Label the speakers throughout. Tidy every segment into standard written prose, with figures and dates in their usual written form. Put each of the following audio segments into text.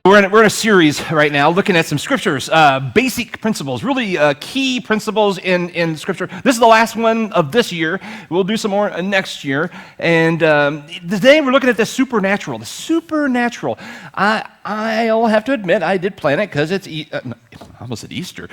Speaker 1: We're in a series right now looking at some scriptures, basic principles, really key principles in Scripture. This is the last one of this year. We'll do some more next year. And today we're looking at the supernatural. The supernatural. I'll have to admit, I did plan it because it's, I almost said Easter.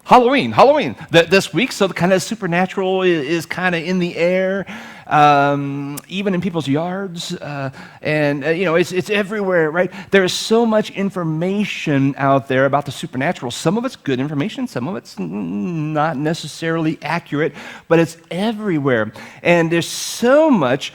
Speaker 1: Halloween this week, so the kind of supernatural is kind of in the air, even in people's yards, and it's everywhere, right? There's so much information out there about the supernatural. Some of it's good information, some of it's not necessarily accurate, but it's everywhere, and there's so much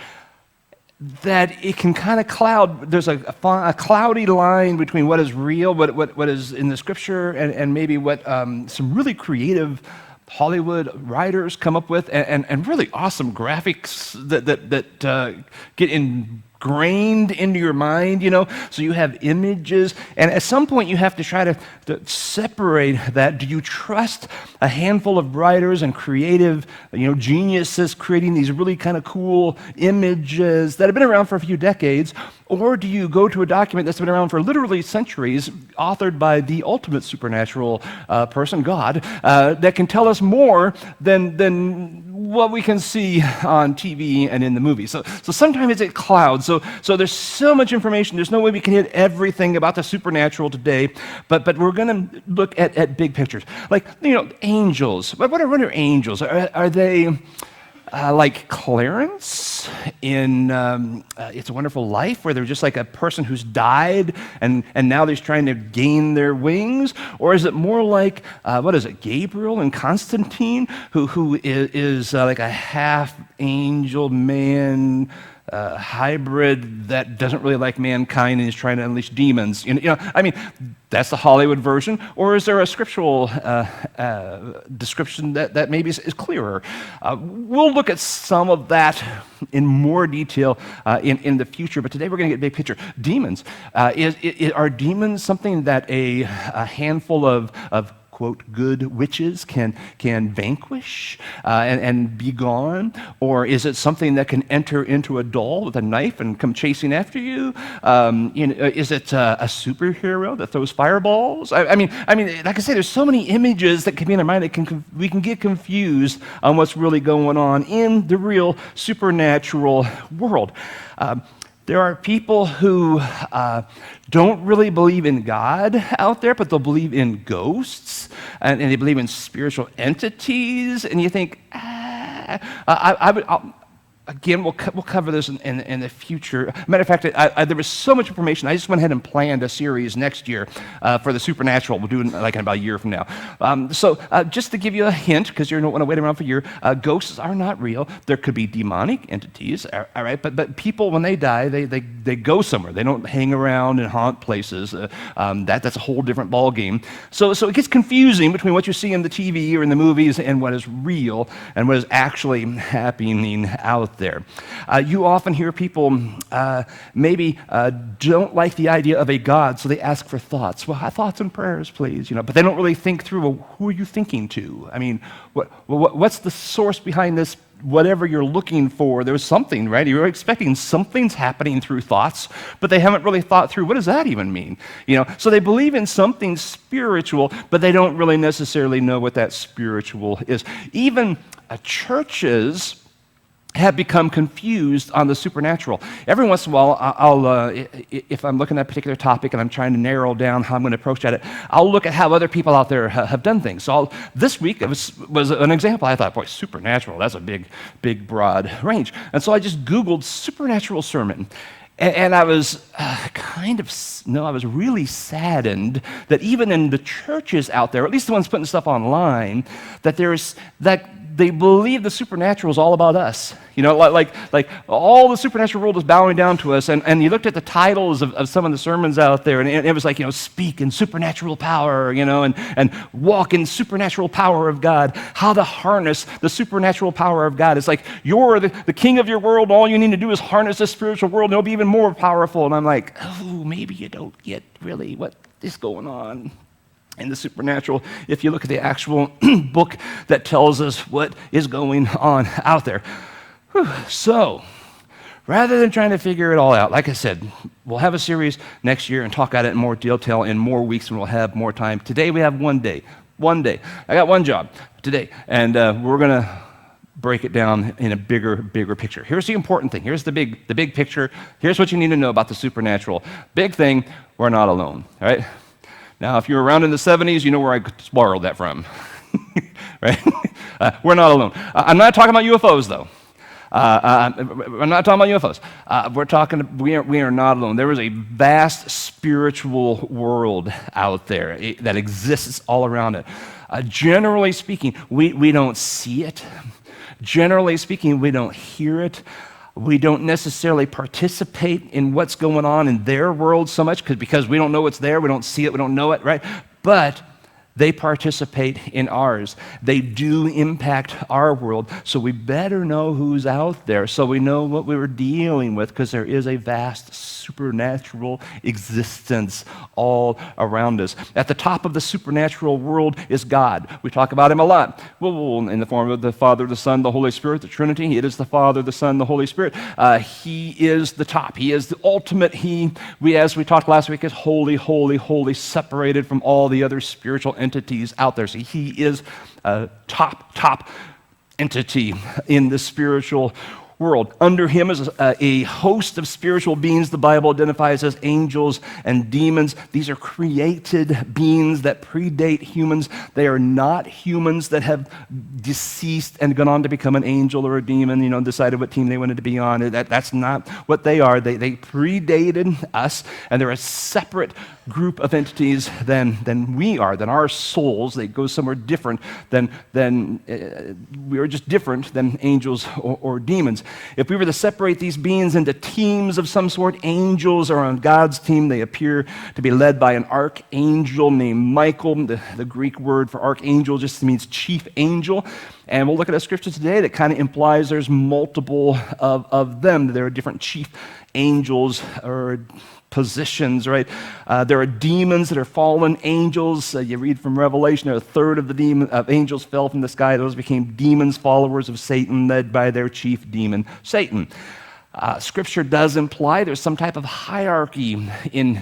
Speaker 1: that it can kind of cloud. There's a cloudy line between what is real, what is in the Scripture, and maybe what some really creative Hollywood writers come up with, and really awesome graphics that get ingrained into your mind, so you have images, and at some point you have to try to separate that. Do you trust a handful of writers and creative geniuses creating these really kind of cool images that have been around for a few decades, or do you go to a document that's been around for literally centuries, authored by the ultimate supernatural person, God, that can tell us more than what we can see on TV and in the movies? So sometimes it clouds. So there's so much information. There's no way we can hit everything about the supernatural today. But we're going to look at big pictures, like angels. What are angels? Are they like Clarence in It's a Wonderful Life, where they're just like a person who's died and now they're trying to gain their wings? Or is it more like, Gabriel and Constantine, who is like a half angel man, hybrid that doesn't really like mankind and is trying to unleash demons? That's the Hollywood version. Or is there a scriptural description that maybe is clearer? We'll look at some of that in more detail in the future, but today we're going to get a big picture. Demons. Are demons something that a handful of quote, good witches can vanquish and be gone? Or is it something that can enter into a doll with a knife and come chasing after you? Is it a superhero that throws fireballs? I mean, like I say, there's so many images that can be in our mind that we can get confused on what's really going on in the real supernatural world. There are people who don't really believe in God out there, but they'll believe in ghosts, and they believe in spiritual entities, and you think, again, we'll cover this in the future. Matter of fact, there was so much information, I just went ahead and planned a series next year for the supernatural. We'll do it like in about a year from now. So just to give you a hint, because you don't want to wait around for a year, ghosts are not real. There could be demonic entities, all right? But people, when they die, they go somewhere. They don't hang around and haunt places. That's a whole different ballgame. So it gets confusing between what you see in the TV or in the movies and what is real and what is actually happening out there. You often hear people maybe don't like the idea of a God, so they ask for thoughts. Well, thoughts and prayers, please. But they don't really think through, well, who are you thinking to? I mean, what's the source behind this? Whatever you're looking for, there's something, right? You're expecting something's happening through thoughts, but they haven't really thought through, what does that even mean? So they believe in something spiritual, but they don't really necessarily know what that spiritual is. Even churches have become confused on the supernatural. Every once in a while, I'll if I'm looking at a particular topic and I'm trying to narrow down how I'm going to approach at it, I'll look at how other people out there have done things. So this week, it was an example. I thought, boy, supernatural, that's a big, broad range. And so I just Googled supernatural sermon. And I was I was really saddened that even in the churches out there, at least the ones putting stuff online, that they believe the supernatural is all about us. Like all the supernatural world is bowing down to us. And you looked at the titles of some of the sermons out there, and it was like, speak in supernatural power, and walk in supernatural power of God. How to harness the supernatural power of God. It's like, you're the king of your world. All you need to do is harness the spiritual world, and it'll be even more powerful. And I'm like, oh, maybe you don't get really what is going on in the supernatural if you look at the actual book that tells us what is going on out there. So rather than trying to figure it all out, like I said, we'll have a series next year and talk about it in more detail in more weeks, and we'll have more time. Today we have one day. One day. I got one job today, and we're going to break it down in a bigger picture. Here's the important thing. Here's the big picture. Here's what you need to know about the supernatural. Big thing, we're not alone, all right? Now, if you were around in the 70s, you know where I borrowed that from, right? We're not alone. I'm not talking about UFOs, though. I'm not talking about UFOs. We're talking, we are not alone. There is a vast spiritual world out there that exists all around it. Generally speaking, we don't see it. Generally speaking, we don't hear it. We don't necessarily participate in what's going on in their world so much because we don't know what's there. We don't see it. We don't know it, right? But they participate in ours. They do impact our world, so we better know who's out there so we know what we were dealing with, because there is a vast supernatural existence all around us. At the top of the supernatural world is God. We talk about him a lot. Well, in the form of the Father, the Son, the Holy Spirit, the Trinity. It is the Father, the Son, the Holy Spirit. He is the top. He is the ultimate. As we talked last week, is holy, holy, holy, separated from all the other spiritual entities out there. So he is a top entity in the spiritual world. Under him is a host of spiritual beings the Bible identifies as angels and demons. These are created beings that predate humans. They are not humans that have deceased and gone on to become an angel or a demon, decided what team they wanted to be on. That's not what they are. They predated us, and they're a separate group of entities than we are, than our souls. They go somewhere different than we are just different than angels or demons. If we were to separate these beings into teams of some sort, angels are on God's team. They appear to be led by an archangel named Michael. The Greek word for archangel just means chief angel. And we'll look at a scripture today that kind of implies there's multiple of them. There are different chief angels or positions, right? There are demons that are fallen angels. You read from Revelation, a third of angels fell from the sky. Those became demons, followers of Satan, led by their chief demon, Satan. Scripture does imply there's some type of hierarchy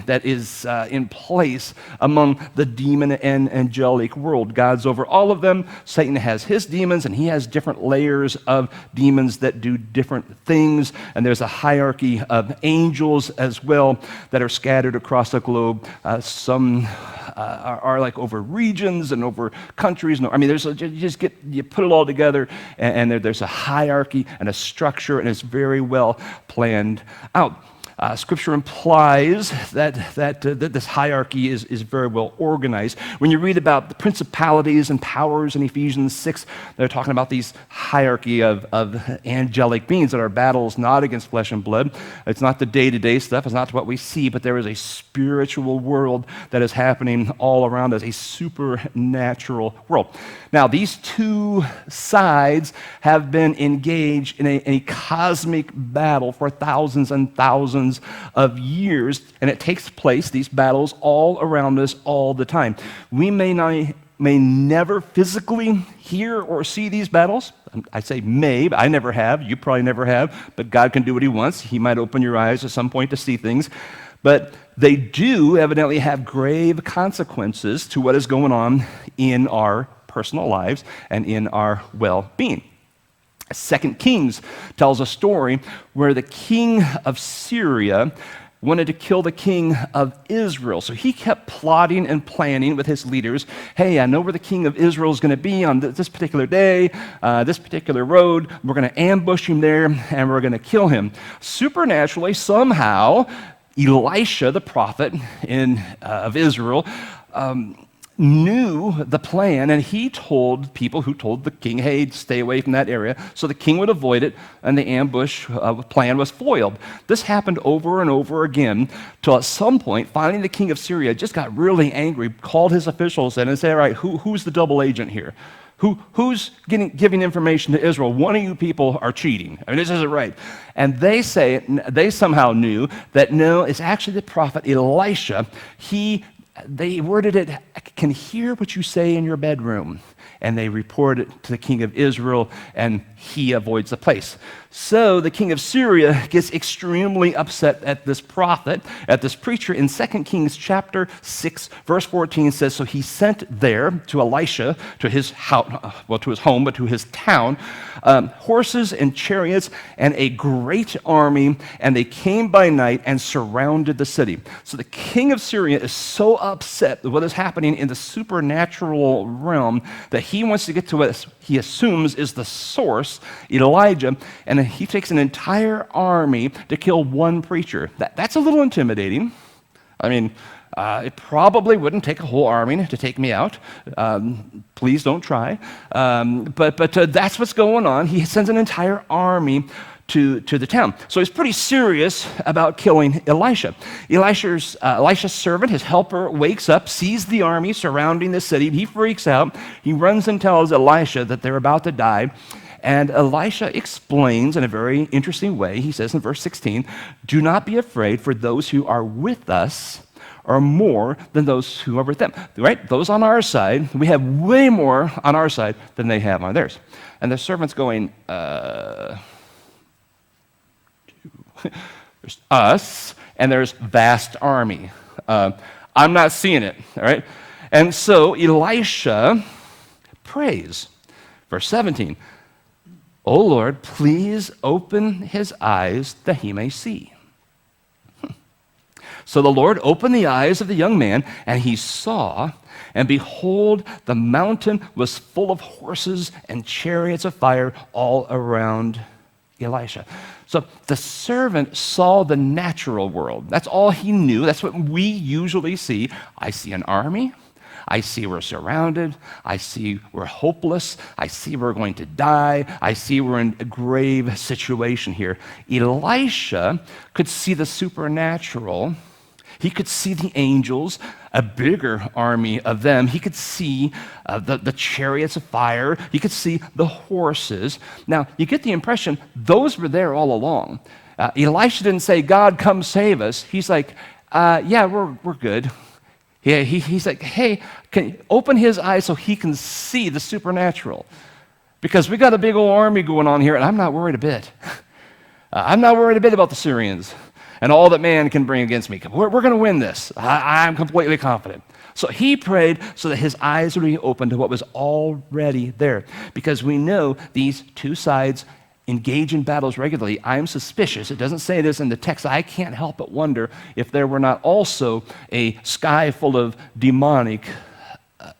Speaker 1: that is in place among the demon and angelic world. God's over all of them. Satan has his demons, and he has different layers of demons that do different things. And there's a hierarchy of angels as well that are scattered across the globe. Some are like over regions and over countries. You put it all together, and there's a hierarchy and a structure, and it's very well planned out. Scripture implies that this hierarchy is very well organized. When you read about the principalities and powers in Ephesians 6, they're talking about these hierarchy of angelic beings, that our battle is not against flesh and blood. It's not the day-to-day stuff. It's not what we see, but there is a spiritual world that is happening all around us, a supernatural world. Now, these two sides have been engaged in a cosmic battle for thousands and thousands of years, and it takes place, these battles, all around us all the time. We may never physically hear or see these battles. I say may, but I never have. You probably never have, but God can do what he wants. He might open your eyes at some point to see things. But they do evidently have grave consequences to what is going on in our personal lives and in our well-being. 2 Kings tells a story where the king of Syria wanted to kill the king of Israel. So he kept plotting and planning with his leaders. Hey, I know where the king of Israel is going to be on this particular day, this particular road. We're going to ambush him there, and we're going to kill him. Supernaturally, somehow, Elisha, the prophet of Israel, knew the plan, and he told people who told the king, hey, stay away from that area, so the king would avoid it, and the ambush plan was foiled. This happened over and over again, till at some point, finally the king of Syria just got really angry, called his officials in and said, all right, who's the double agent here? Who's giving information to Israel? One of you people are cheating. This isn't right. And they somehow knew that no, it's actually the prophet Elisha. They worded it, I can hear what you say in your bedroom. And they report it to the king of Israel, and he avoids the place. So the king of Syria gets extremely upset at this prophet, at this preacher. In 2 Kings chapter 6, verse 14 says, so he sent there to Elisha, to his house, to his home, but to his town, horses and chariots and a great army, and they came by night and surrounded the city. So the king of Syria is so upset with what is happening in the supernatural realm that he wants to get to what he assumes is the source, Elijah, and he takes an entire army to kill one preacher. That's a little intimidating. I mean, it probably wouldn't take a whole army to take me out. Please don't try. But that's what's going on. He sends an entire army to the town. So he's pretty serious about killing Elisha. Elisha's servant, his helper, wakes up, sees the army surrounding the city. He freaks out. He runs and tells Elisha that they're about to die. And Elisha explains in a very interesting way. He says in verse 16, do not be afraid, for those who are with us are more than those who are with them. Right? Those on our side, we have way more on our side than they have on theirs. And the servant's going, there's us, and there's vast army. I'm not seeing it, all right? And so Elisha prays. Verse 17, O Lord, please open his eyes that he may see. So the Lord opened the eyes of the young man, and he saw, and behold, the mountain was full of horses and chariots of fire all around Elisha. So the servant saw the natural world. That's all he knew. That's what we usually see. I see an army. I see we're surrounded. I see we're hopeless. I see we're going to die. I see we're in a grave situation here. Elisha could see the supernatural. He could see the angels, a bigger army of them. He could see the chariots of fire. He could see the horses. Now, you get the impression those were there all along. Elisha didn't say, God, come save us. He's like, yeah, we're good. Yeah, he's like, hey, can you open his eyes so he can see the supernatural? Because we got a big old army going on here, and I'm not worried a bit. I'm not worried a bit about the Syrians and all that man can bring against me. We're going to win this. I'm completely confident. So he prayed so that his eyes would be open to what was already there. Because we know these two sides engage in battles regularly. I'm suspicious. It doesn't say this in the text. I can't help but wonder if there were not also a sky full of demonic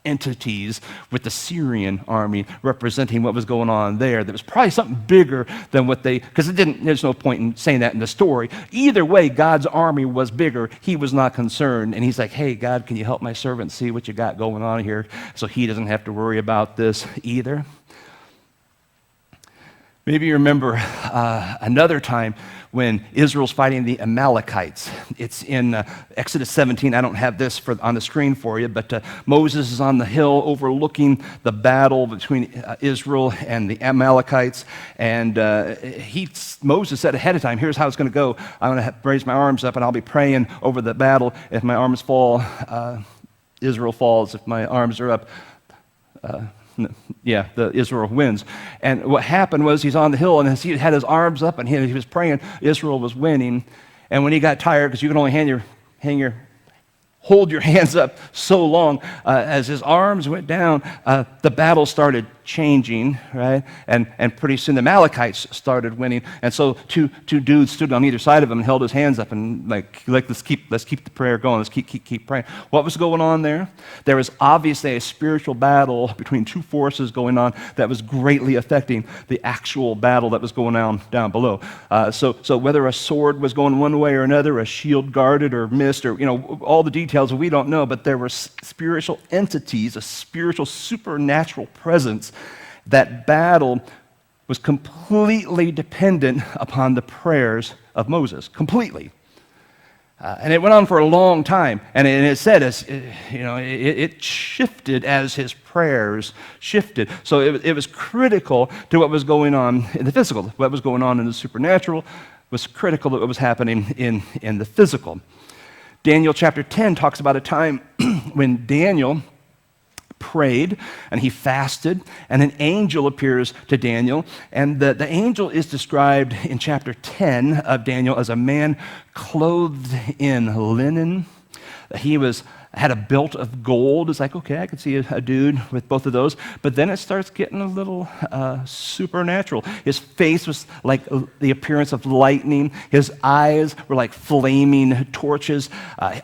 Speaker 1: entities with the Syrian army representing what was going on there. There was probably something bigger than what because there's no point in saying that in the story. Either way, God's army was bigger. He was not concerned. And he's like, hey, God, can you help my servant see what you got going on here so he doesn't have to worry about this either? Maybe you remember another time when Israel's fighting the Amalekites. It's in Exodus 17. I don't have this on the screen for you, but Moses is on the hill overlooking the battle between Israel and the Amalekites. And Moses said ahead of time, here's how it's going to go. I'm going to raise my arms up, and I'll be praying over the battle. If my arms fall, Israel falls. If my arms are up, the Israel wins. And what happened was he's on the hill, and as he had his arms up and he was praying, Israel was winning. And when he got tired, because you can only hold your hands up so long, as his arms went down, the battle started changing, right? And pretty soon the Amalekites started winning. And so two dudes stood on either side of him and held his hands up and like let's keep the prayer going. Let's keep praying. What was going on there? There was obviously a spiritual battle between two forces going on that was greatly affecting the actual battle that was going on down below. So whether a sword was going one way or another, a shield guarded or missed, or all the details we don't know, but there were spiritual entities, a spiritual supernatural presence. That battle was completely dependent upon the prayers of Moses, completely. And it went on for a long time. And it said, it shifted as his prayers shifted. So it was critical to what was going on in the physical. What was going on in the supernatural was critical to what was happening in the physical. Daniel chapter 10 talks about a time when Daniel prayed and he fasted, and an angel appears to Daniel. And the angel is described in chapter 10 of Daniel as a man clothed in linen. He had a belt of gold. It's like, okay, I could see a dude with both of those. But then it starts getting a little supernatural. His face was like the appearance of lightning. His eyes were like flaming torches.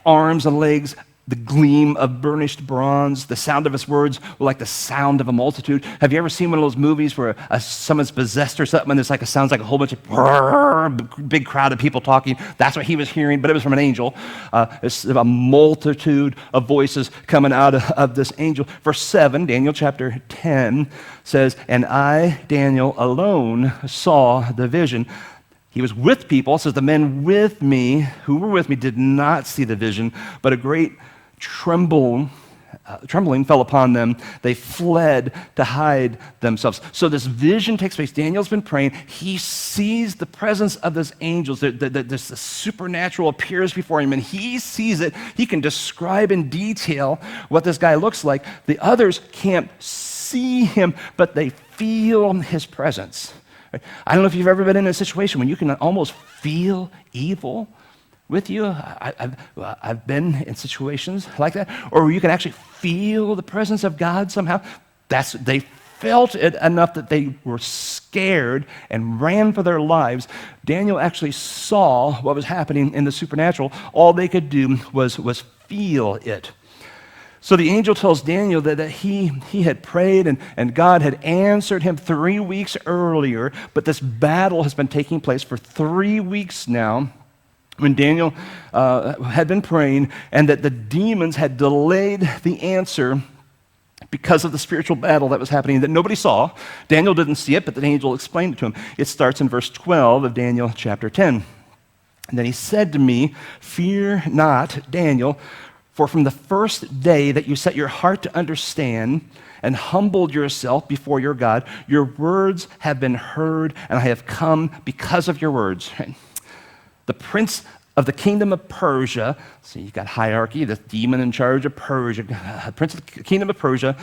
Speaker 1: Arms and legs, the gleam of burnished bronze. The sound of his words were like the sound of a multitude. Have you ever seen one of those movies where someone's possessed or something and it's like it sounds like a whole bunch of big crowd of people talking? That's what he was hearing, but it was from an angel. It's a multitude of voices coming out of this angel. Verse 7, Daniel chapter 10 says, "And I, Daniel, alone saw the vision." He was with people. Says the men with me, who were with me, did not see the vision, but a great trembling fell upon them. They fled to hide themselves. So this vision takes place. Daniel's been praying. He sees the presence of this angels. This supernatural appears before him, and he sees it. He can describe in detail what this guy looks like. The others can't see him, but they feel his presence. I don't know if you've ever been in a situation when you can almost feel evil with you. I've been in situations like that, or you can actually feel the presence of God somehow. They felt it enough that they were scared and ran for their lives. Daniel actually saw what was happening in the supernatural. All they could do was feel it. So the angel tells Daniel that he had prayed and God had answered him 3 weeks earlier, but this battle has been taking place for 3 weeks now when Daniel had been praying, and that the demons had delayed the answer because of the spiritual battle that was happening that nobody saw. Daniel didn't see it, but the angel explained it to him. It starts in verse 12 of Daniel chapter 10. And then he said to me, "Fear not, Daniel, for from the first day that you set your heart to understand and humbled yourself before your God, your words have been heard, and I have come because of your words." The prince of the kingdom of Persia, so you've got hierarchy, the demon in charge of Persia, prince of the kingdom of Persia,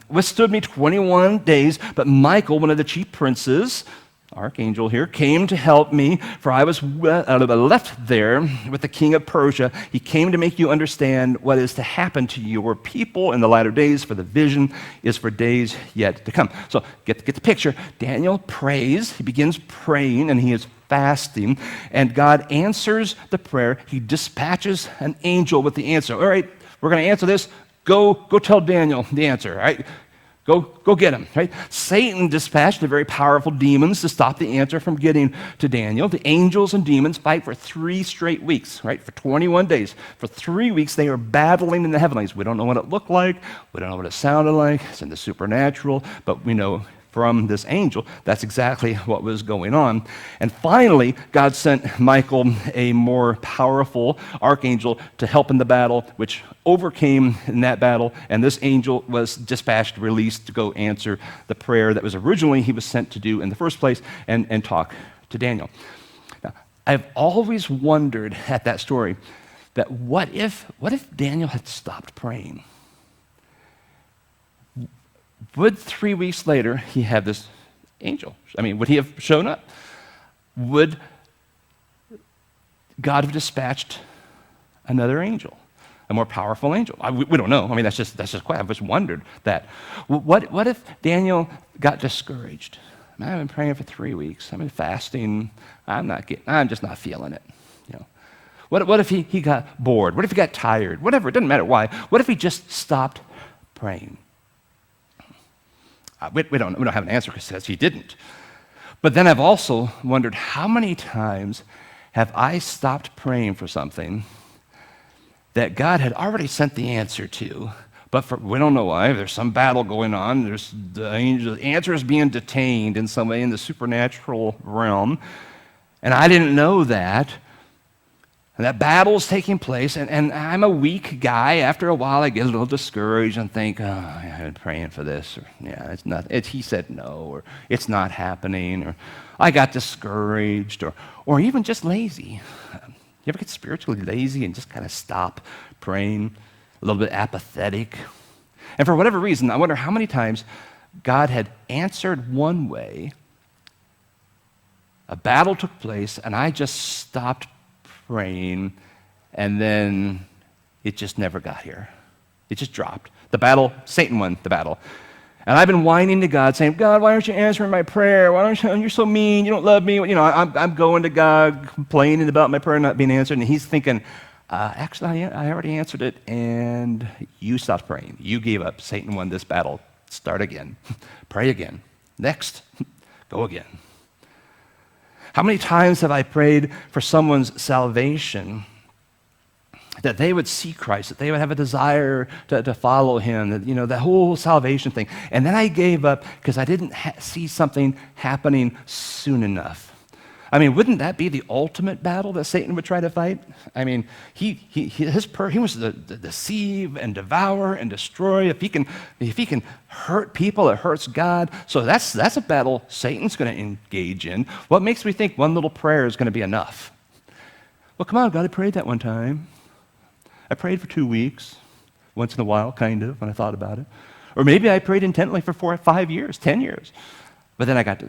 Speaker 1: withstood me 21 days, but Michael, one of the chief princes, archangel here, came to help me, for I was left there with the king of Persia. He came to make you understand what is to happen to your people in the latter days, for the vision is for days yet to come. So get the picture. Daniel prays. He begins praying, and he is fasting, and God answers the prayer. He dispatches an angel with the answer. All right, we're going to answer this. Go tell Daniel the answer, all right? Go get him, right? Satan dispatched the very powerful demons to stop the answer from getting to Daniel. The angels and demons fight for 3 straight weeks, right? For 21 days. For 3 weeks, they are battling in the heavenlies. We don't know what it looked like. We don't know what it sounded like. It's in the supernatural, but we know from this angel, that's exactly what was going on. And finally, God sent Michael, a more powerful archangel, to help in the battle, which overcame in that battle, and this angel was dispatched, released to go answer the prayer that was originally he was sent to do in the first place and talk to Daniel. Now, I've always wondered at that story that what if Daniel had stopped praying? Would 3 weeks later he have this angel? I mean, would he have shown up? Would God have dispatched another angel, a more powerful angel? We don't know. I mean, that's just quite. I've just wondered that. What if Daniel got discouraged? Man, I've been praying for 3 weeks. I've been fasting. I'm just not feeling it. You know. What if he got bored? What if he got tired? Whatever. It doesn't matter why. What if he just stopped praying? We don't have an answer because he didn't. But then I've also wondered, how many times have I stopped praying for something that God had already sent the answer to, but we don't know why. There's some battle going on. There's the answer is being detained in some way in the supernatural realm, and I didn't know that. And that battle is taking place, and I'm a weak guy. After a while, I get a little discouraged and think, oh, I've been praying for this, or yeah, it's not. He said no, or it's not happening, or I got discouraged, or even just lazy. You ever get spiritually lazy and just kind of stop praying, a little bit apathetic? And for whatever reason, I wonder how many times God had answered one way, a battle took place, and I just stopped praying, and then it just never got here. It just dropped. The battle, Satan won the battle. And I've been whining to God, saying, God, why aren't you answering my prayer? Why don't you, you're so mean, you don't love me. You know, I'm going to God, complaining about my prayer not being answered, and he's thinking, actually, I already answered it, and you stopped praying. You gave up. Satan won this battle. Start again. Pray again. Next, go again. How many times have I prayed for someone's salvation, that they would see Christ, that they would have a desire to follow him, that, you know, the whole salvation thing. And then I gave up because I didn't see something happening soon enough. I mean, wouldn't that be the ultimate battle that Satan would try to fight? I mean, he wants to deceive and devour and destroy. If he can hurt people, it hurts God. So that's a battle Satan's going to engage in. What makes me think one little prayer is going to be enough? Well, come on, God, I prayed that one time. I prayed for 2 weeks, once in a while, kind of, when I thought about it. Or maybe I prayed intently for 4 or 5 years, 10 years. But then I got,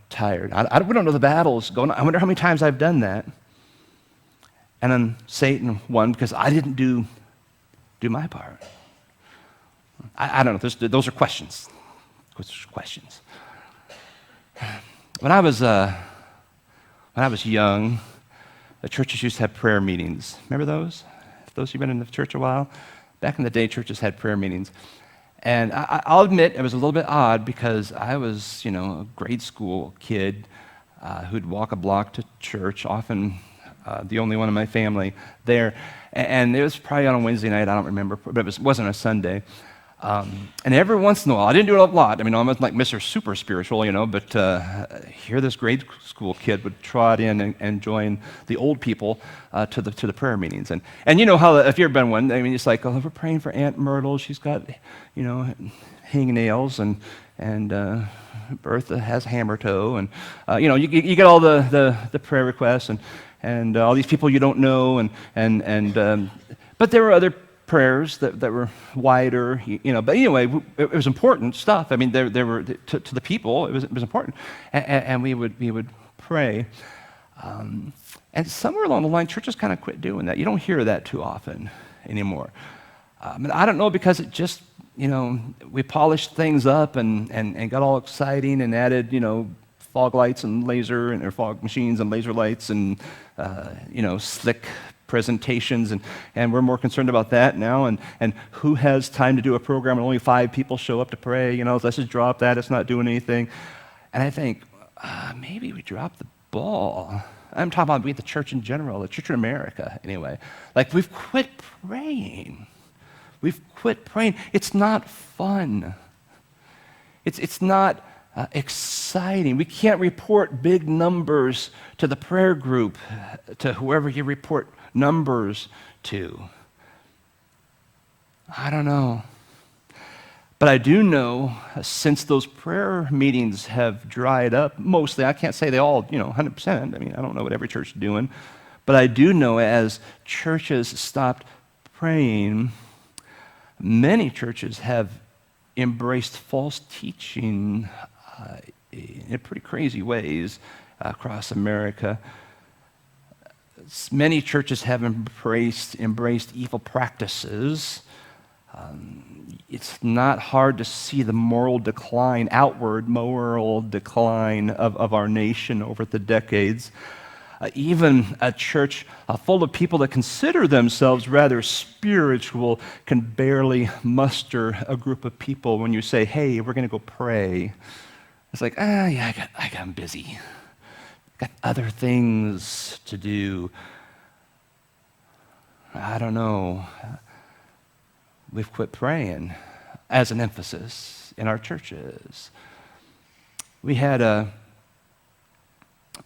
Speaker 1: tired. We don't know the battles going on. I wonder how many times I've done that. And then Satan won because I didn't do my part. I don't know. Those are questions. Questions. When I was young, the churches used to have prayer meetings. Remember those? Those of you who've been in the church a while? Back in the day, churches had prayer meetings. And I'll admit it was a little bit odd because I was, a grade school kid who'd walk a block to church, often the only one in my family there. And it was probably on a Wednesday night, I don't remember, but it wasn't a Sunday. And every once in a while, I didn't do it a lot. I mean, I wasn't like Mr. Super Spiritual, but here this grade school kid would trot in and join the old people to the prayer meetings. And you know how, if you've been one, I mean, it's like, oh, we're praying for Aunt Myrtle. She's got, hangnails, and Bertha has hammer toe. And, you get all the prayer requests and all these people you don't know. But there were other prayers that were wider, but anyway, it was important stuff. I mean, there were to the people, it was important, and we would pray. And somewhere along the line, churches kind of quit doing that. You don't hear that too often anymore. And I don't know, because it just, we polished things up and got all exciting and added, fog lights and or fog machines and laser lights and slick presentations, and we're more concerned about that now, and who has time to do a program and only 5 people show up to pray, let's just drop that, it's not doing anything. And I think, maybe we dropped the ball. I'm talking about the church in general, the church in America, anyway. Like, we've quit praying. We've quit praying. It's not fun. It's not exciting. We can't report big numbers to the prayer group, to whoever you report numbers to. I don't know. But I do know, since those prayer meetings have dried up, mostly, I can't say they all, 100%. I mean, I don't know what every church is doing. But I do know, as churches stopped praying, many churches have embraced false teaching in pretty crazy ways across America. Many churches have embraced evil practices. It's not hard to see the outward moral decline of our nation over the decades. Even a church full of people that consider themselves rather spiritual can barely muster a group of people when you say, hey, we're going to go pray. It's like, I'm busy. Got other things to do. I don't know. We've quit praying as an emphasis in our churches. We had a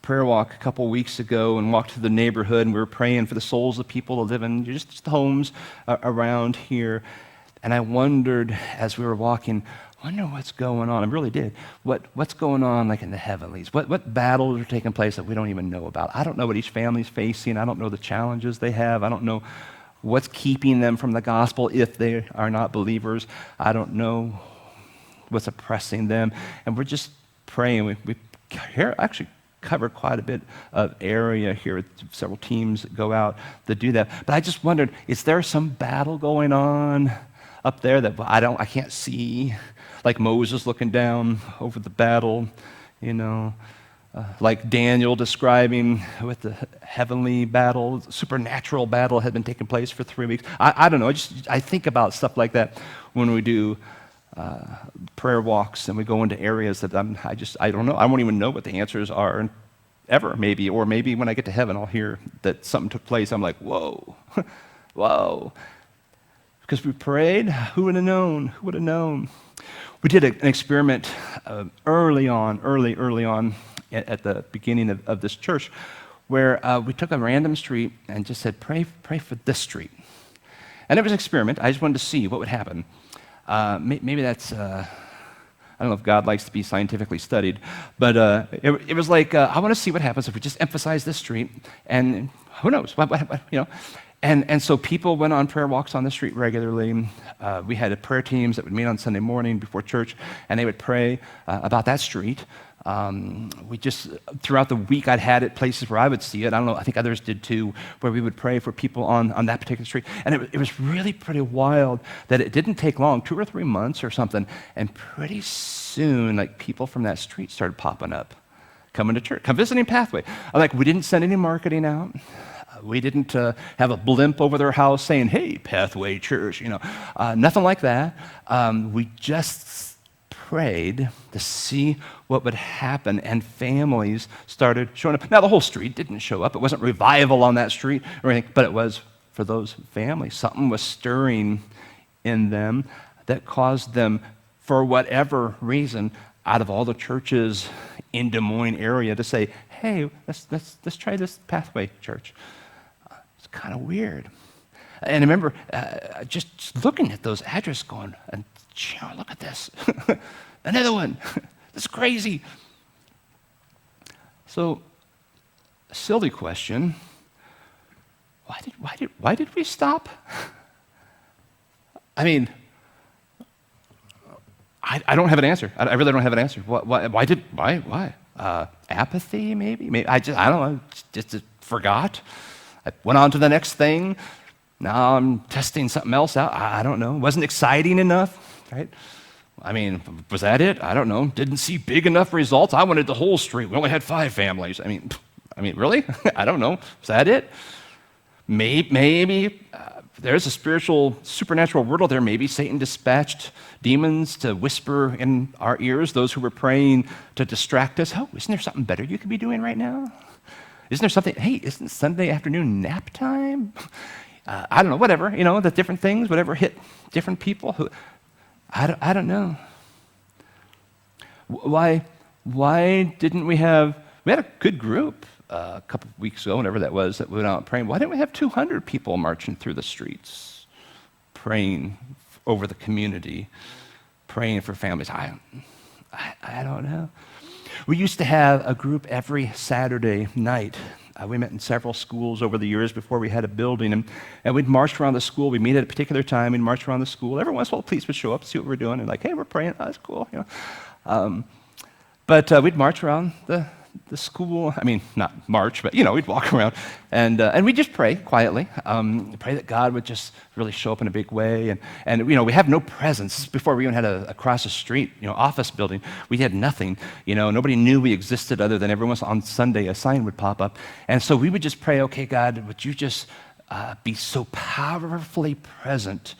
Speaker 1: prayer walk a couple weeks ago and walked through the neighborhood, and we were praying for the souls of people that live in just homes around here. And I wondered, as we were walking, what's going on. I really did. What's going on, like in the heavenlies? What battles are taking place that we don't even know about? I don't know what each family's facing. I don't know the challenges they have. I don't know What's keeping them from the gospel if they are not believers? I don't know what's oppressing them. And we're just praying. We actually cover quite a bit of area here. Several teams that go out that do that. But I just wondered, is there some battle going on up there that I can't see? Like Moses looking down over the battle, like Daniel describing what the heavenly battle, supernatural battle had been taking place for 3 weeks. I don't know. I think about stuff like that when we do prayer walks and we go into areas that I don't know. I won't even know what the answers are ever, maybe. Or maybe when I get to heaven, I'll hear that something took place. I'm like, whoa, whoa. Because we prayed. Who would have known? Who would have known? We did an experiment early on at the beginning of this church where we took a random street and just said, pray for this street. And it was an experiment. I just wanted to see what would happen. Maybe that's, I don't know if God likes to be scientifically studied, but it was like, I want to see what happens if we just emphasize this street, and who knows, what. And so people went on prayer walks on the street regularly. We had prayer teams that would meet on Sunday morning before church, and they would pray about that street. We just, throughout the week, I'd had it places where I would see it. I don't know, I think others did too, where we would pray for people on that particular street. And it was really pretty wild that it didn't take long, 2 or 3 months or something, and pretty soon, like, people from that street started popping up, coming to church, come visiting Pathway. Like, we didn't send any marketing out. We didn't have a blimp over their house saying, hey, Pathway Church, nothing like that. We just prayed to see what would happen, and families started showing up. Now, the whole street didn't show up. It wasn't revival on that street or anything, but it was for those families. Something was stirring in them that caused them, for whatever reason, out of all the churches in Des Moines area, to say, hey, let's try this Pathway Church. It's kind of weird. And I remember just looking at those addresses going, look at this. Another one. This is crazy. So, silly question. Why did we stop? I mean, I don't have an answer. I really don't have an answer. Why? Apathy, maybe? I don't know. Just forgot. I went on to the next thing. Now I'm testing something else out. I don't know. It wasn't exciting enough, right? I mean, was that it? I don't know. Didn't see big enough results. I wanted the whole street. We only had 5 families. I mean, really? I don't know. Was that it? Maybe there's a spiritual, supernatural world out there. Maybe Satan dispatched demons to whisper in our ears, those who were praying to distract us. Oh, isn't there something better you could be doing right now? Isn't there something, hey, isn't Sunday afternoon nap time? I don't know, whatever, the different things, whatever hit different people. I don't know. Why didn't we had a good group a couple of weeks ago, whenever that was, that we went out praying. Why didn't we have 200 people marching through the streets, praying over the community, praying for families? I don't know. We used to have a group every Saturday night. We met in several schools over the years before we had a building, and we'd march around the school. We'd meet at a particular time. We'd march around the school. Every once in a while, police would show up, see what we're doing, and like, hey, we're praying. Oh, that's cool. But we'd march around the school. I mean, not march, but we'd walk around, and we'd just pray quietly. Pray that God would just really show up in a big way. And we have no presence. Before we even had a across the street, office building, we had nothing. Nobody knew we existed other than every once on Sunday a sign would pop up, and so we would just pray. Okay, God, would you just be so powerfully present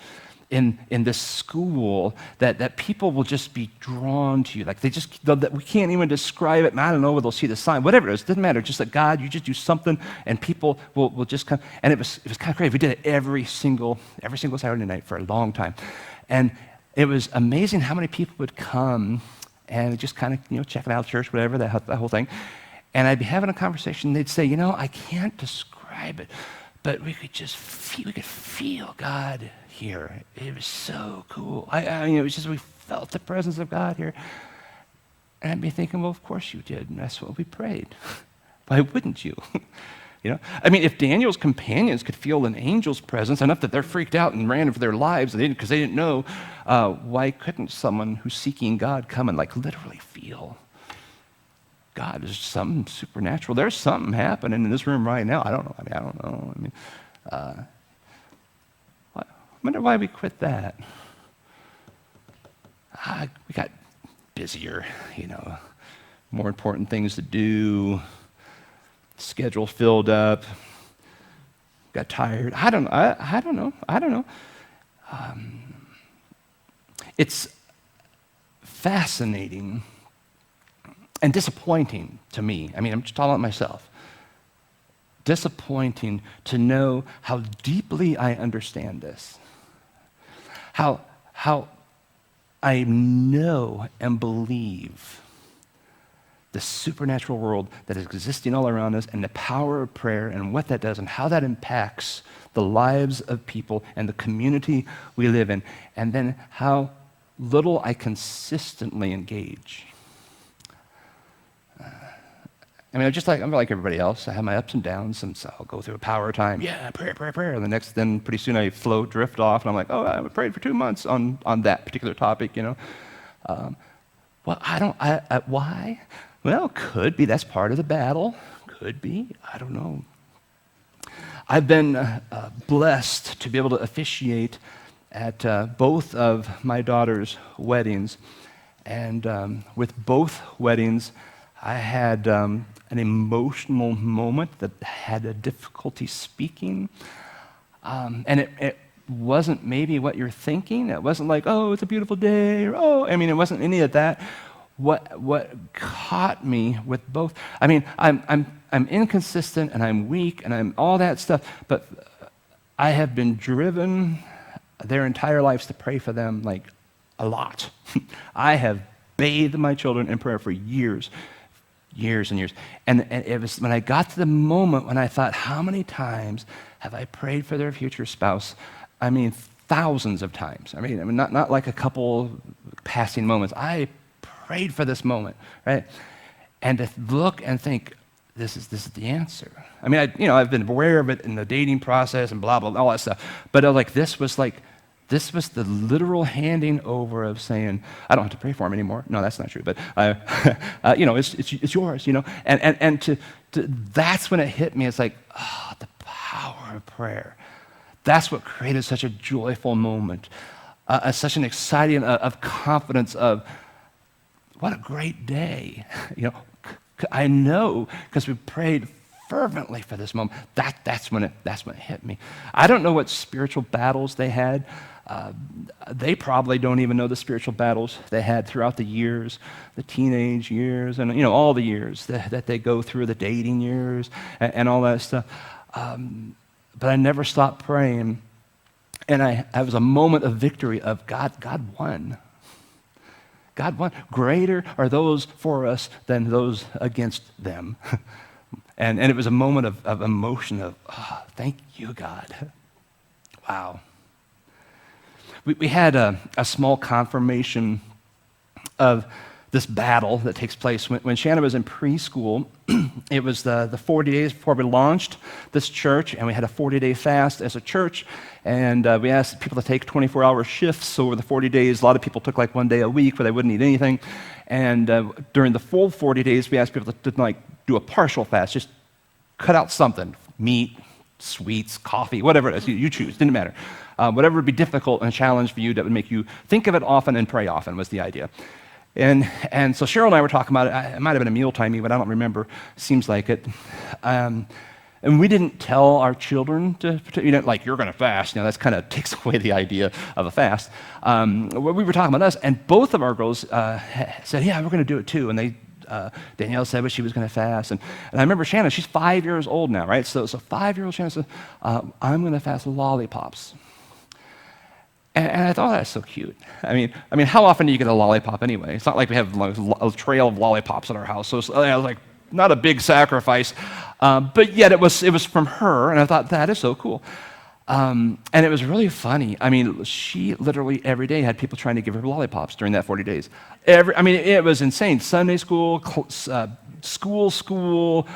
Speaker 1: in this school that people will just be drawn to you. Like that we can't even describe it. I don't know where they'll see the sign, whatever it is, doesn't matter. Just that God, you just do something and people will just come. And it was kind of crazy. We did it every single Saturday night for a long time. And it was amazing how many people would come and just kind of, checking out church, whatever, that whole thing. And I'd be having a conversation, and they'd say, I can't describe it, but we could feel God here. It was so cool. It was just, we felt the presence of God here. And I'd be thinking, well, of course you did, and that's what we prayed. Why wouldn't you? I mean, if Daniel's companions could feel an angel's presence enough that they're freaked out and ran for their lives because they didn't know, why couldn't someone who's seeking God come and literally feel God? Is something supernatural. There's something happening in this room right now. I don't know. I don't know. I wonder why we quit that. We got busier, more important things to do, schedule filled up, got tired. I don't know. It's fascinating and disappointing to me. I'm just talking about myself. Disappointing to know how deeply I understand this. How I know and believe the supernatural world that is existing all around us and the power of prayer and what that does and how that impacts the lives of people and the community we live in, and then how little I consistently engage. I'm like everybody else. I have my ups and downs, and so I'll go through a power time. Yeah, prayer. And then pretty soon I drift off, and I'm like, I prayed for 2 months on that particular topic, Well, why? Well, could be that's part of the battle. Could be. I don't know. I've been blessed to be able to officiate at both of my daughter's weddings, and with both weddings, I had an emotional moment that had a difficulty speaking. And it wasn't maybe what you're thinking. It wasn't like, oh, it's a beautiful day, or it wasn't any of that. What caught me with both, I'm inconsistent and I'm weak and I'm all that stuff, but I have been driven their entire lives to pray for them a lot. I have bathed my children in prayer for years and years. And it was when I got to the moment when I thought, how many times have I prayed for their future spouse? Thousands of times. Not like a couple passing moments. I prayed for this moment, right? And to look and think, this is the answer. I've been aware of it in the dating process and blah, blah, all that stuff. But this was the literal handing over of saying, I don't have to pray for him anymore. No, that's not true. But, it's yours, And that's when it hit me. It's like, the power of prayer. That's what created such a joyful moment, such an exciting of confidence of, what a great day. I know because we prayed fervently for this moment. That's when it hit me. I don't know what spiritual battles they had. They probably don't even know the spiritual battles they had throughout the years, the teenage years, and all the years that they go through, the dating years, and all that stuff. But I never stopped praying, and I was a moment of victory of God won. God won. Greater are those for us than those against them. And it was a moment of emotion of, thank you, God. Wow. We had a small confirmation of this battle that takes place. When Shanna was in preschool, it was the 40 days before we launched this church, and we had a 40-day fast as a church, and we asked people to take 24-hour shifts over the 40 days. A lot of people took 1 day a week where they wouldn't eat anything, and during the full 40 days, we asked people to do a partial fast, just cut out something, meat, sweets, coffee, whatever it is, you choose, didn't matter. Whatever would be difficult and a challenge for you that would make you think of it often and pray often was the idea. And so Cheryl and I were talking about it. It might have been a mealtime meeting, but I don't remember. Seems like it. And we didn't tell our children to you're going to fast. That kind of takes away the idea of a fast. We were talking about us, and both of our girls said, yeah, we're going to do it too. And Danielle said she was going to fast. And I remember Shanna, she's 5 years old now, right? So 5-year-old Shanna said, I'm going to fast lollipops. And I thought, that's so cute. How often do you get a lollipop anyway? It's not like we have a trail of lollipops at our house. So it's not a big sacrifice. But yet it was from her, and I thought, that is so cool. And it was really funny. She literally every day had people trying to give her lollipops during that 40 days. It was insane. Sunday school, school,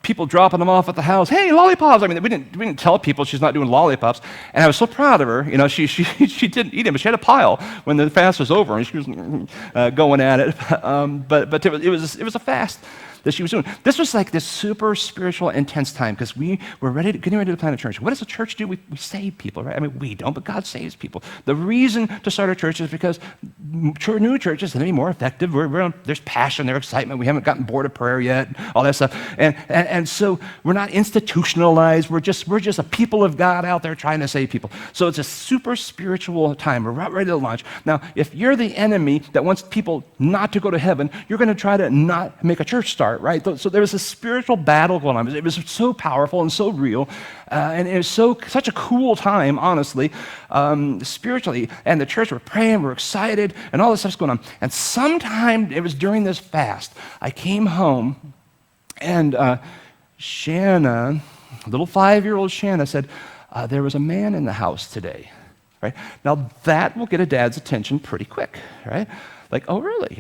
Speaker 1: people dropping them off at the house. Hey, lollipops! I mean, we didn't tell people she's not doing lollipops, and I was so proud of her. You know, she didn't eat them, but she had a pile when the fast was over, and she was going at it. But it was a fast that she was doing. This was like this super spiritual, intense time because we were getting ready to plant a church. What does a church do? We save people, right? I mean, we don't, but God saves people. The reason to start a church is because new churches tend to be more effective. There's passion, there's excitement. We haven't gotten bored of prayer yet, all that stuff. And so we're not institutionalized. We're just a people of God out there trying to save people. So it's a super spiritual time. We're right ready to launch. Now, if you're the enemy that wants people not to go to heaven, you're going to try to not make a church start, right? So there was a spiritual battle going on. It was so powerful and so real, and it was such a cool time, honestly, spiritually. And the church were praying, we're excited, and all this stuff's going on. And sometime it was during this fast, I came home, and Shanna, little 5-year-old Shanna, said, there was a man in the house today, right? Now that will get a dad's attention pretty quick, right? Like, oh, really?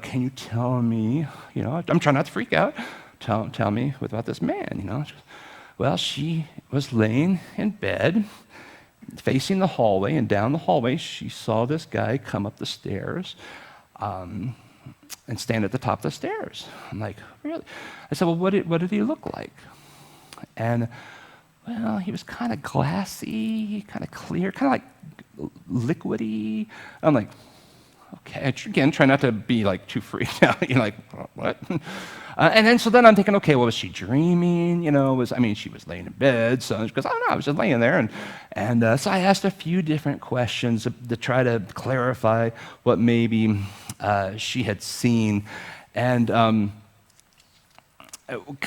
Speaker 1: Can you tell me, you know, I'm trying not to freak out. Tell me about this man, you know. Well, she was laying in bed, facing the hallway, and down the hallway, she saw this guy come up the stairs and stand at the top of the stairs. I'm like, really? I said, well, what did he look like? And, well, he was kind of glassy, kind of clear, kind of like liquidy. I'm like, okay, again, try not to be like too freaked out. You're like, what? And so then I'm thinking, okay, well, was she dreaming? You know, she was laying in bed, so she goes, I don't know, I was just laying there. And so I asked a few different questions to try to clarify what maybe she had seen. And I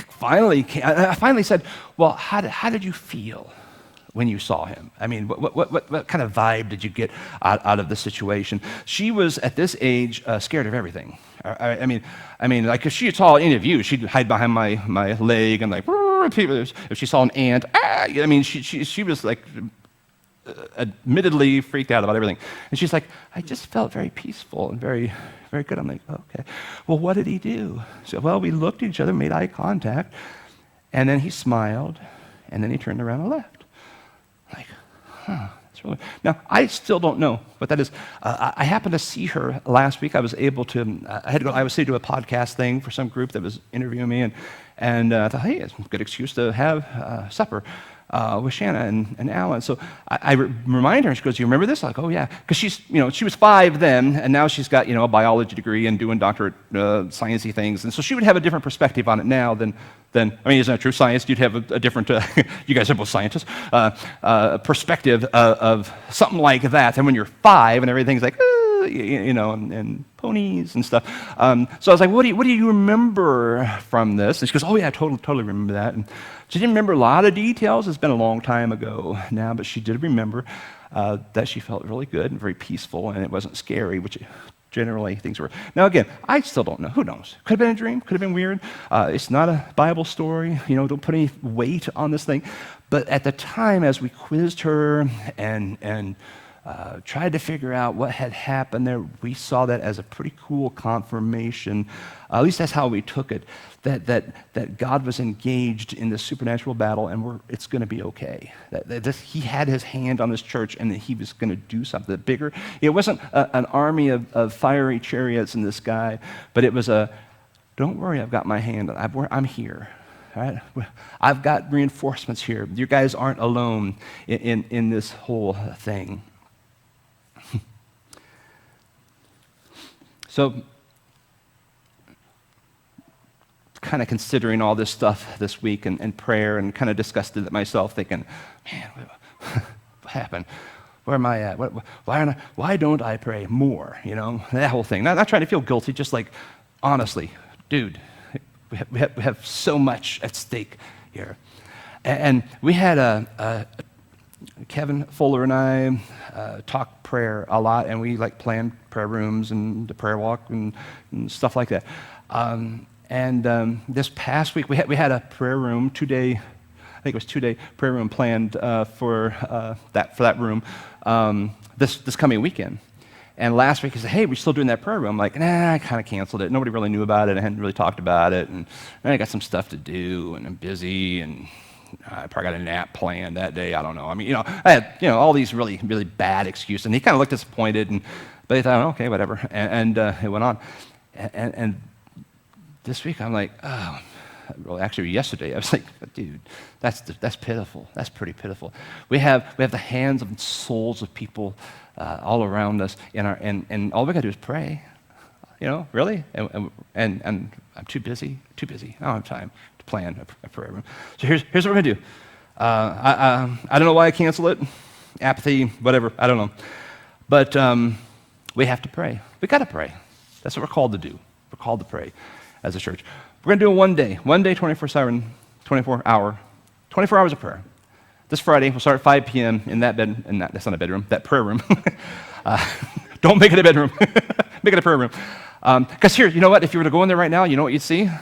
Speaker 1: finally said, well, how did you feel when you saw him? I mean, what kind of vibe did you get out of the situation? She was, at this age, scared of everything. I mean, like, if she saw any of you, she'd hide behind my leg and like, if she saw an ant, I mean, she was like, admittedly freaked out about everything. And she's like, I just felt very peaceful and very, very good. I'm like, okay. Well, what did he do? So, well, we looked at each other, made eye contact, and then he smiled, and then he turned around and left. Like, that's really... Now, I still don't know what that is. I happened to see her last week. I was able to, I had to go to Iowa City to do a podcast thing for some group that was interviewing me, and I thought, hey, it's a good excuse to have supper with Shanna and Alan. So I remind her, and she goes, you remember this? I'm like, oh, yeah. Because she was 5 then, and now she's got, a biology degree and doing doctorate sciencey things. And so she would have a different perspective on it now than isn't that true? Science, you'd have a different, you guys are both scientists, perspective of something like that. And when you're 5 and everything's like, and ponies and stuff. So I was like, what do you remember from this? And she goes, oh, yeah, I totally remember that. And she didn't remember a lot of details. It's been a long time ago now, but she did remember that she felt really good and very peaceful, and it wasn't scary, which generally things were. Now, again, I still don't know. Who knows? Could have been a dream. Could have been weird. It's not a Bible story. Don't put any weight on this thing. But at the time, as we quizzed her and tried to figure out what had happened there, we saw that as a pretty cool confirmation. At least that's how we took it, that God was engaged in this supernatural battle, and it's going to be okay. He had his hand on this church, and that he was going to do something bigger. It wasn't an army of fiery chariots in the sky, but it was don't worry, I've got my hand. I'm here. All right? I've got reinforcements here. You guys aren't alone in this whole thing. So, kind of considering all this stuff this week and prayer, and kind of discussed it myself, thinking, man, what happened? Where am I at? Why don't I pray more? That whole thing. Not trying to feel guilty, just like, honestly, dude, we have so much at stake here. And we had Kevin Fuller and I talk prayer a lot, and we planned prayer rooms and the prayer walk and stuff like that. This past week we had a prayer room, 2-day, I think it was 2-day prayer room planned for that room this coming weekend. And last week he said, hey, we're still doing that prayer room. I'm like, nah, I kind of canceled it. Nobody really knew about it. I hadn't really talked about it. And I got some stuff to do, and I'm busy, and I probably got a nap planned that day. I don't know. I mean, I had, all these really, really bad excuses. And he kind of looked disappointed, but he thought, okay, whatever. And it went on. And this week I'm like, oh, well, actually yesterday I was like, dude, that's pitiful. That's pretty pitiful. We have the hands and souls of people all around us, and all we got to do is pray. Really? And I'm too busy. I don't have time to plan a prayer room. So here's what we're gonna do. I don't know why I cancel it. Apathy, whatever. I don't know. But we have to pray. We got to pray. That's what we're called to do. We're called to pray as a church. We're going to do it one day, 24/7, 24 hours of prayer. This Friday, we'll start at 5 p.m. in that bed, and that's not a bedroom, that prayer room. Don't make it a bedroom. Make it a prayer room. Because here, you know what? If you were to go in there right now, you know what you'd see? A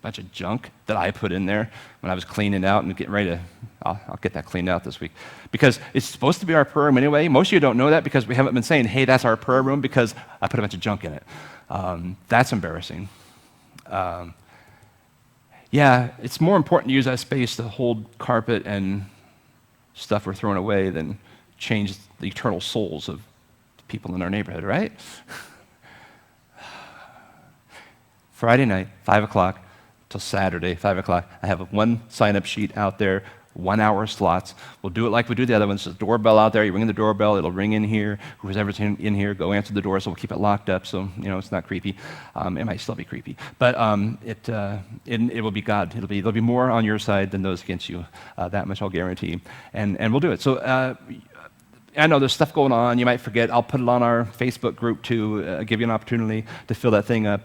Speaker 1: bunch of junk that I put in there when I was cleaning out and getting ready to, I'll get that cleaned out this week. Because it's supposed to be our prayer room anyway. Most of you don't know that because we haven't been saying, hey, that's our prayer room, because I put a bunch of junk in it. That's embarrassing. Yeah, it's more important to use that space to hold carpet and stuff we're throwing away than change the eternal souls of people in our neighborhood, right? Friday night, 5 o'clock, till Saturday, 5 o'clock, I have one sign-up sheet out there, 1 hour slots. We'll do it like we do the other ones. There's a doorbell out there. You ring the doorbell. It'll ring in here. Whoever's in here, go answer the door. So we'll keep it locked up so it's not creepy. It might still be creepy, but it will be God. There'll be more on your side than those against you. That much I'll guarantee. And we'll do it. So I know there's stuff going on. You might forget. I'll put it on our Facebook group to give you an opportunity to fill that thing up,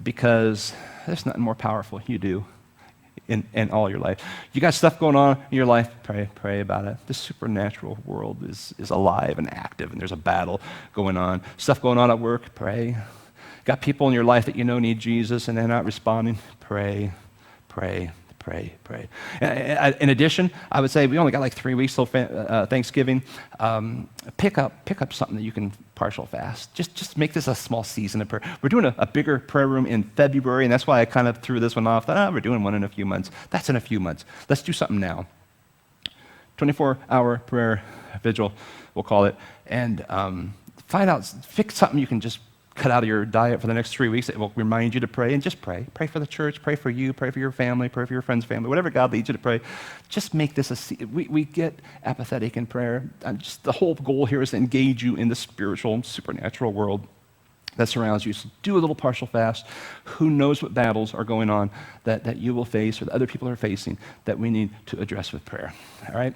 Speaker 1: because there's nothing more powerful you do in all your life. You got stuff going on in your life, pray about it. The supernatural world is alive and active, and there's a battle going on. Stuff going on at work, pray. Got people in your life that need Jesus and they're not responding, pray. In addition, I would say we only got like 3 weeks till Thanksgiving. Pick up something that you can partial fast. Just make this a small season of prayer. We're doing a bigger prayer room in February, and that's why I kind of threw this one off. We're doing one in a few months. That's in a few months. Let's do something now. 24-hour prayer vigil, we'll call it, and fix something you can just cut out of your diet for the next 3 weeks that will remind you to pray, and just pray. Pray for the church, pray for you, pray for your family, pray for your friend's family, whatever God leads you to pray. Just make this we get apathetic in prayer. Just the whole goal here is to engage you in the spiritual, supernatural world that surrounds you. So do a little partial fast. Who knows what battles are going on that you will face or that other people are facing that we need to address with prayer. All right?